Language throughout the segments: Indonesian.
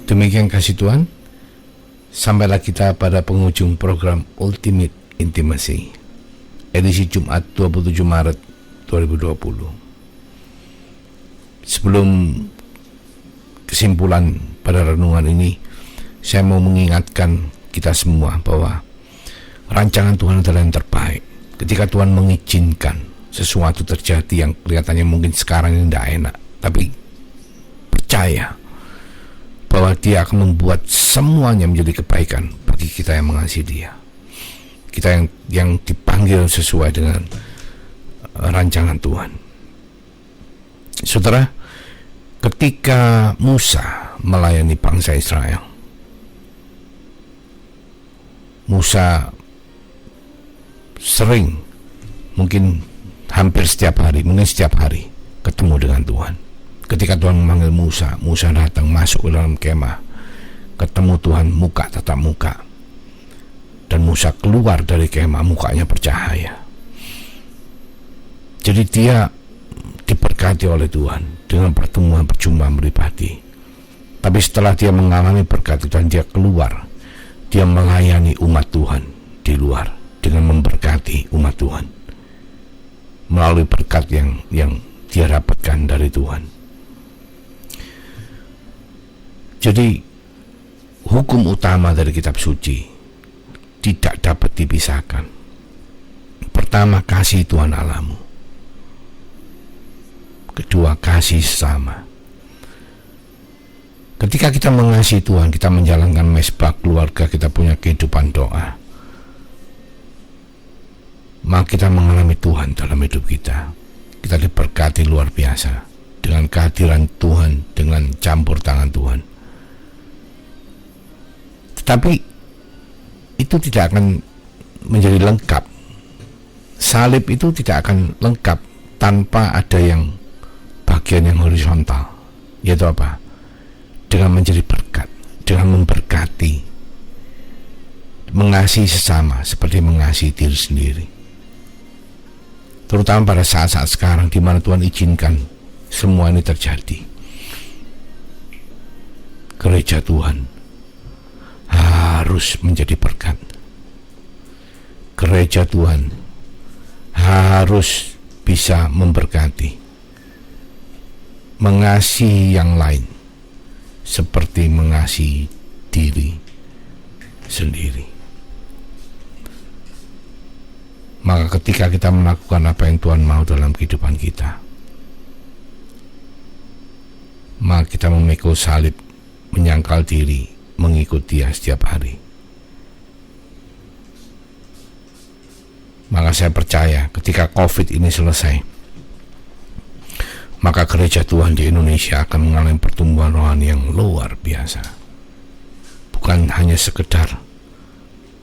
Demikian kasih Tuhan, sampailah kita pada penghujung program Ultimate Intimacy edisi Jumat 27 Maret 2020. Sebelum kesimpulan pada renungan ini, saya mau mengingatkan kita semua bahwa rancangan Tuhan adalah yang terbaik. Ketika Tuhan mengizinkan sesuatu terjadi yang kelihatannya mungkin sekarang ini tidak enak, tapi percaya bahwa Dia akan membuat semuanya menjadi kebaikan bagi kita yang mengasihi Dia. Kita yang dipanggil sesuai dengan rancangan Tuhan. Saudara, ketika Musa melayani bangsa Israel, Musa sering, mungkin hampir setiap hari, mungkin setiap hari ketemu dengan Tuhan. Ketika Tuhan memanggil Musa, Musa datang masuk ke dalam kemah, ketemu Tuhan muka tatap muka, dan Musa keluar dari kemah mukanya bercahaya. Jadi dia diberkati oleh Tuhan dengan pertemuan perjumpaan pribadi. Tapi setelah dia mengalami berkat Tuhan, dia keluar, dia melayani umat Tuhan di luar dengan memberkati umat Tuhan melalui berkat yang dia dapatkan dari Tuhan. Jadi hukum utama dari kitab suci tidak dapat dipisahkan. Pertama, kasih Tuhan Allahmu. Kedua, kasih sesama. Ketika kita mengasihi Tuhan, kita menjalankan mesbah keluarga, kita punya kehidupan doa, maka kita mengalami Tuhan dalam hidup kita. Kita diberkati luar biasa dengan kehadiran Tuhan, dengan campur tangan Tuhan. Tapi itu tidak akan menjadi lengkap. Salib itu tidak akan lengkap tanpa ada yang bagian yang horizontal, yaitu apa? Dengan menjadi berkat, dengan memberkati, mengasihi sesama seperti mengasihi diri sendiri. Terutama pada saat-saat sekarang di mana Tuhan izinkan semua ini terjadi. Gereja Tuhan harus menjadi berkat. Gereja Tuhan harus bisa memberkati, mengasihi yang lain seperti mengasihi diri sendiri. Maka ketika kita melakukan apa yang Tuhan mau dalam kehidupan kita, maka kita memikul salib, menyangkal diri, mengikut Dia setiap hari. Maka saya percaya ketika COVID ini selesai, maka gereja Tuhan di Indonesia akan mengalami pertumbuhan rohani yang luar biasa. Bukan hanya sekedar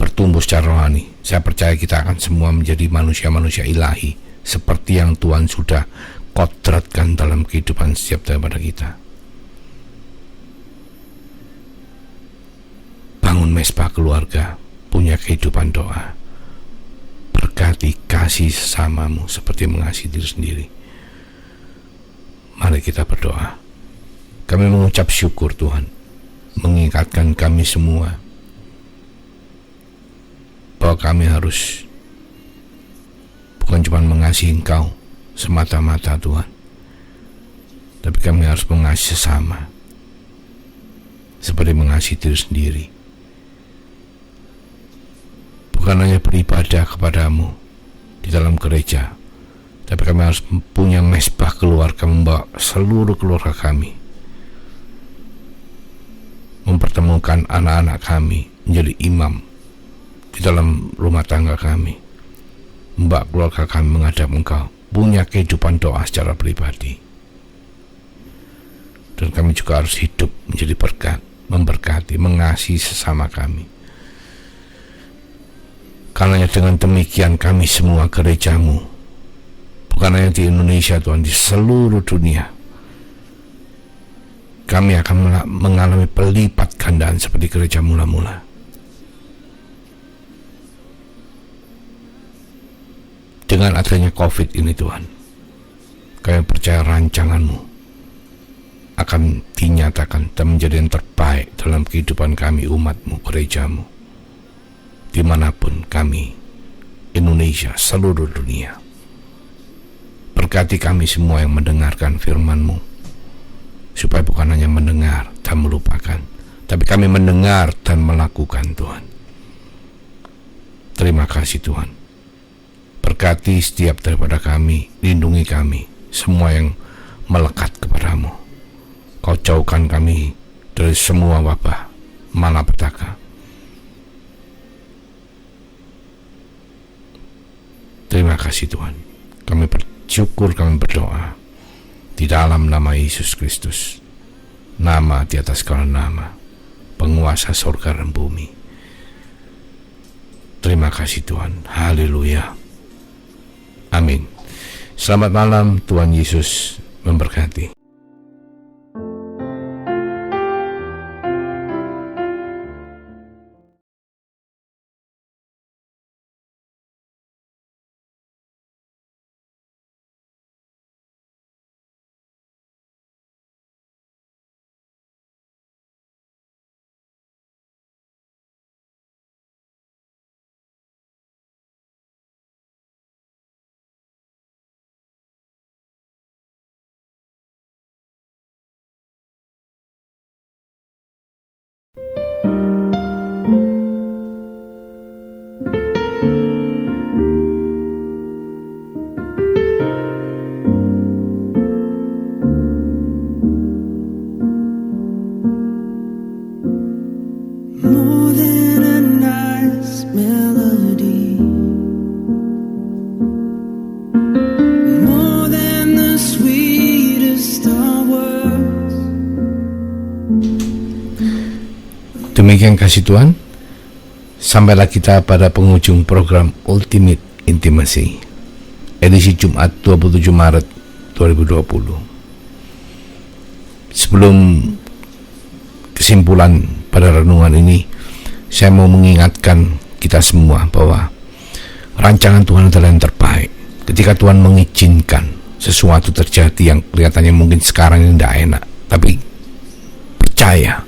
bertumbuh secara rohani. Saya percaya kita akan semua menjadi manusia-manusia ilahi seperti yang Tuhan sudah kodratkan dalam kehidupan setiap daripada kita. Bangun mesbah keluarga, punya kehidupan doa, berkati, kasih sesamamu seperti mengasihi diri sendiri. Mari kita berdoa. Kami mengucap syukur Tuhan, mengingatkan kami semua bahwa kami harus bukan cuma mengasihi Engkau semata-mata Tuhan, tapi kami harus mengasihi sesama seperti mengasihi diri sendiri. Bukan hanya beribadah kepadamu di dalam gereja, tapi kami harus punya mesbah keluarga, membawa seluruh keluarga kami, mempertemukan anak-anak kami menjadi imam di dalam rumah tangga kami, membawa keluarga kami menghadap Engkau, punya kehidupan doa secara pribadi. Dan kami juga harus hidup menjadi berkat, memberkati, mengasihi sesama kami. Karena dengan demikian kami semua gereja-Mu, bukan hanya di Indonesia Tuhan, di seluruh dunia, kami akan mengalami pelipat gandaan seperti gereja mula-mula. Dengan adanya COVID ini Tuhan, kami percaya rancangan-Mu akan dinyatakan menyatakan dan menjadi yang terbaik dalam kehidupan kami, umat-Mu, gereja-Mu, dimanapun kami, Indonesia, seluruh dunia. Berkati kami semua yang mendengarkan firman-Mu, supaya bukan hanya mendengar dan melupakan, tapi kami mendengar dan melakukan, Tuhan. Terima kasih Tuhan. Berkati setiap daripada kami, lindungi kami, semua yang melekat kepadamu. Kau jauhkan kami dari semua wabah, malapetaka. Terima kasih Tuhan. Kami bersyukur, kami berdoa di dalam nama Yesus Kristus, nama di atas segala nama, penguasa surga dan bumi. Terima kasih Tuhan. Haleluya. Amin. Selamat malam, Tuhan Yesus memberkati. More than a nice melody, more than the sweetest of words. Demikian kasih Tuhan, sampailah kita pada penghujung program Ultimate Intimacy, edisi Jumat 27 Maret 2020. Sebelum kesimpulan pada renungan ini, saya mau mengingatkan kita semua bahwa rancangan Tuhan adalah yang terbaik. Ketika Tuhan mengizinkan sesuatu terjadi yang kelihatannya mungkin sekarang ini tidak enak, tapi percaya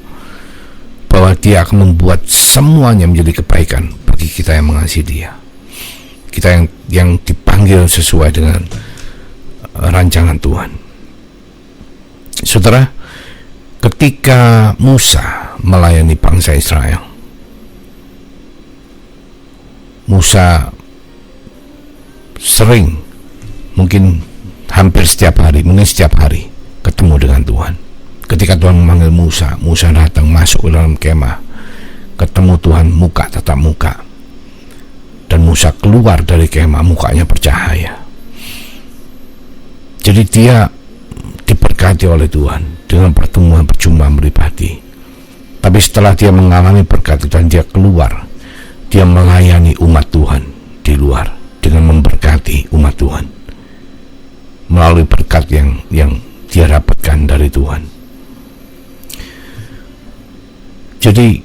bahwa Dia akan membuat semuanya menjadi kebaikan bagi kita yang mengasihi Dia. Kita yang dipanggil sesuai dengan rancangan Tuhan. Saudara, ketika Musa melayani bangsa Israel, Musa sering, mungkin hampir setiap hari, mungkin setiap hari ketemu dengan Tuhan. Ketika Tuhan memanggil Musa, Musa datang masuk ke dalam kemah, ketemu Tuhan muka tatap muka, dan Musa keluar dari kemah mukanya bercahaya. Jadi dia diberkati oleh Tuhan dengan pertemuan pribadi. Tapi setelah dia mengalami berkat dan dia keluar, dia melayani umat Tuhan di luar dengan memberkati umat Tuhan melalui berkat yang dia dapatkan dari Tuhan. Jadi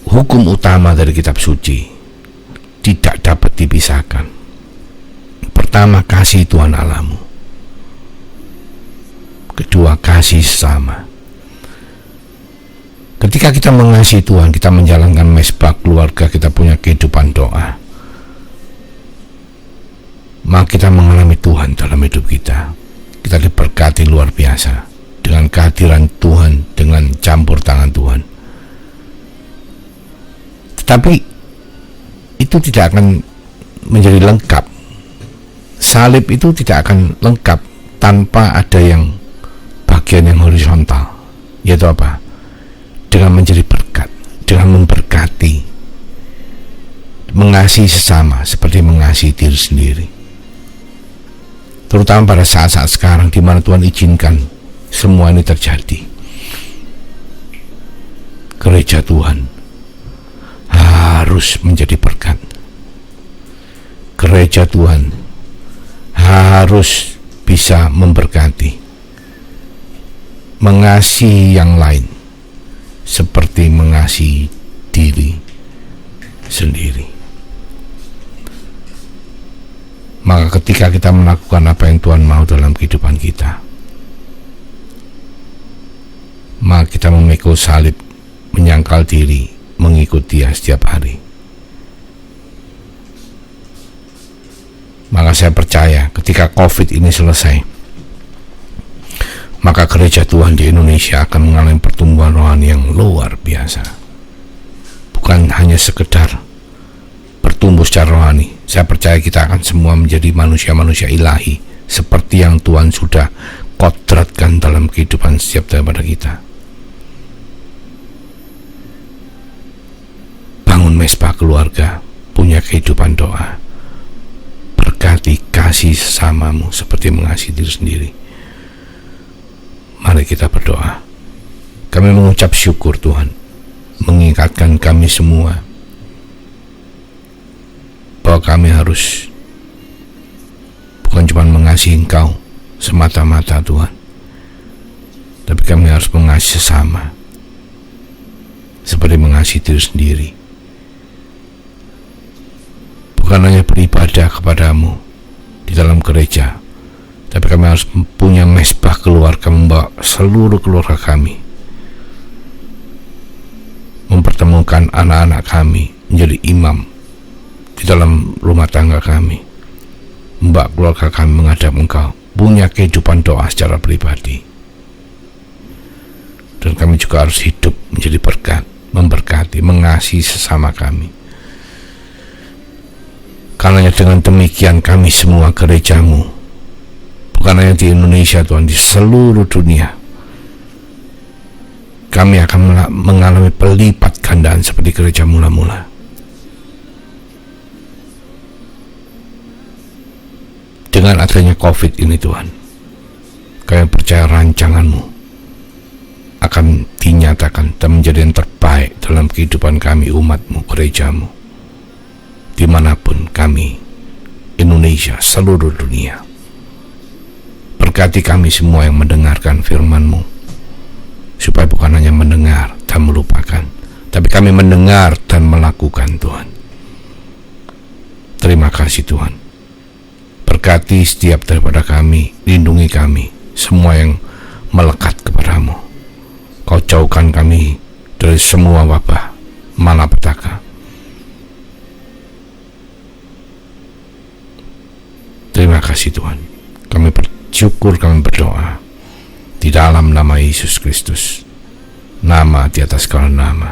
hukum utama dari kitab suci tidak dapat dipisahkan. Pertama, kasih Tuhan Allahmu. Kedua, kasih sesama. Ketika kita mengasihi Tuhan, kita menjalankan mesbah keluarga, kita punya kehidupan doa, maka kita mengalami Tuhan dalam hidup kita. Kita diberkati luar biasa dengan kehadiran Tuhan, dengan campur tangan Tuhan. Tetapi itu tidak akan menjadi lengkap. Salib itu tidak akan lengkap tanpa ada yang bagian yang horizontal, yaitu apa? Dengan menjadi berkat, dengan memberkati, mengasihi sesama seperti mengasihi diri sendiri. Terutama pada saat-saat sekarang di mana Tuhan izinkan semua ini terjadi. Gereja Tuhan harus menjadi berkat. Gereja Tuhan harus bisa memberkati, mengasihi yang lain seperti mengasihi diri sendiri. Maka ketika kita melakukan apa yang Tuhan mau dalam kehidupan kita, Rela kita memikul salib, menyangkal diri, mengikut Dia setiap hari. Maka saya percaya ketika COVID ini selesai, maka gereja Tuhan di Indonesia akan mengalami pertumbuhan rohani yang luar biasa. Bukan hanya sekedar bertumbuh secara rohani. Saya percaya kita akan semua menjadi manusia-manusia ilahi, seperti yang Tuhan sudah kodratkan dalam kehidupan setiap daripada kita. Bangun mesbah keluarga, punya kehidupan doa. Berkati kasih sesamamu seperti mengasihi diri sendiri. Mari kita berdoa. Kami mengucap syukur Tuhan, mengingatkan kami semua bahwa kami harus bukan cuma mengasihi Engkau semata-mata Tuhan, tapi kami harus mengasihi sesama seperti mengasihi diri sendiri. Bukan hanya beribadah kepadamu di dalam gereja, tapi kami harus punya mesbah keluarga, membawa seluruh keluarga kami, mempertemukan anak-anak kami menjadi imam di dalam rumah tangga kami, membawa keluarga kami menghadap Engkau, punya kehidupan doa secara pribadi. Dan kami juga harus hidup menjadi berkat, memberkati, mengasihi sesama kami. Karena dengan demikian kami semua gereja-Mu, bukan hanya di Indonesia Tuhan, di seluruh dunia, kami akan mengalami pelipat gandaan seperti gereja mula-mula. Dengan adanya COVID ini Tuhan, kami percaya rancangan-Mu akan dinyatakan dan menjadi yang terbaik dalam kehidupan kami, umat-Mu, gereja-Mu, dimanapun kami, Indonesia, seluruh dunia. Berkati kami semua yang mendengarkan firman-Mu, supaya bukan hanya mendengar dan melupakan, tapi kami mendengar dan melakukan Tuhan. Terima kasih Tuhan. Berkati setiap daripada kami, lindungi kami, semua yang melekat kepadamu. Kau jauhkan kami dari semua wabah, malapetaka. Terima kasih Tuhan. Kami bersyukur, kami berdoa di dalam nama Yesus Kristus, nama di atas segala nama,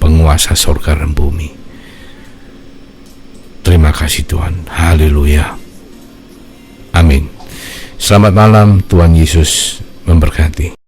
penguasa surga dan bumi. Terima kasih Tuhan. Haleluya. Amin. Selamat malam, Tuhan Yesus memberkati.